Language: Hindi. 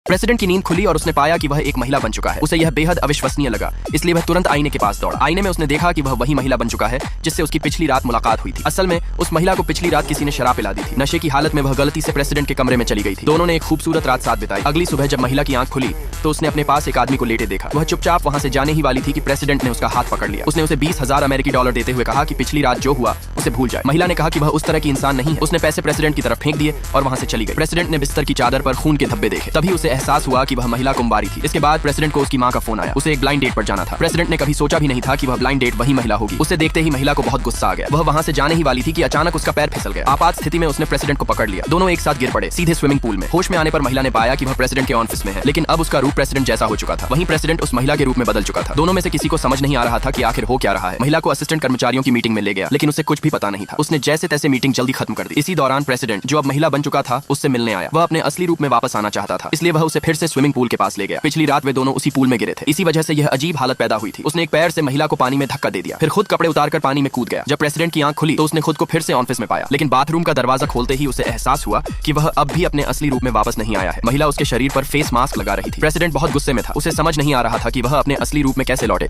प्रेसिडेंट की नींद खुली और उसने पाया कि वह एक महिला बन चुका है। उसे यह बेहद अविश्वसनीय लगा, इसलिए वह तुरंत आईने के पास दौड़ा। आईने में उसने देखा कि वह वही महिला बन चुका है जिससे उसकी पिछली रात मुलाकात हुई थी। असल में उस महिला को पिछली रात किसी ने शराब पिला दी थी। नशे की हालत में वह गलती से प्रेसिडेंट के कमरे में चली गई थी। दोनों ने एक खूबसूरत रात साथ बिताई। अगली सुबह जब महिला की आंख खुली तो उसने अपने पास एक आदमी को लेटे देखा। वह चुपचाप वहां से जाने ही वाली थी कि प्रेसिडेंट ने उसका हाथ पकड़ लिया। उसने उसे 20,000 अमेरिकी डॉलर देते हुए कहा कि पिछली रात जो हुआ उसे भूल जाए। महिला ने कहा कि वह उस तरह की इंसान नहीं है। उसने पैसे प्रेसिडेंट की तरफ फेंक दिए और वहां से चली गई। प्रेसिडेंट ने बिस्तर की चादर पर खून के धब्बे देखे। तभी उसे एहसास हुआ कि वह महिला कुंवारी थी। इसके बाद प्रेसिडेंट को उसकी मां का फोन आया। उसे एक ब्लाइंड डेट पर जाना था। प्रेसिडेंट ने कभी सोचा भी नहीं था कि वह ब्लाइंड डेट वही महिला होगी। उसे देखते ही महिला को बहुत गुस्सा आ गया। वह वहां से जाने ही वाली थी कि अचानक उसका पैर फिसल गया। आपात स्थिति में उसने प्रेसिडेंट को पकड़ लिया। दोनों एक साथ गिर पड़े सीधे स्विमिंग पूल में। होश में आने पर महिला ने पाया कि वह प्रेसिडेंट के ऑफिस में है, लेकिन अब उसका रूप प्रेसिडेंट जैसा हो चुका था। वहीं प्रेसिडेंट उस महिला के रूप में बदल चुका था। दोनों में से किसी को समझ नहीं आ रहा था कि आखिर हो क्या रहा है। महिला को असिस्टेंट कर्मचारियों की मीटिंग में ले गया, लेकिन उसे कुछ भी पता नहीं था। उसने जैसे तैसे मीटिंग जल्दी खत्म कर दी। इसी दौरान प्रेसिडेंट, जो अब महिला बन चुका था, उससे मिलने आया। वह अपने असली रूप में वापस आना चाहता था, इसलिए वह उसे फिर से स्विमिंग पूल के पास ले गया। पिछली रात वे दोनों उसी पूल में गिरे थे। इसी वजह से यह अजीब हालत पैदा हुई थी। उसने एक पैर से महिला को पानी में धक्का दे दिया, फिर खुद कपड़े उतारकर पानी में कूद गया। जब प्रेसिडेंट की आंख खुली तो उसने खुद को फिर से ऑफिस में पाया, लेकिन बाथरूम का दरवाजा खोलते ही उसे एहसास हुआ कि वह अब भी अपने असली रूप में वापस नहीं आया है। महिला उसके शरीर पर फेस मास्क लगा रही थी। प्रेसिडेंट बहुत गुस्से में था। उसे समझ नहीं आ रहा था कि वह अपने असली रूप में कैसे लौटे।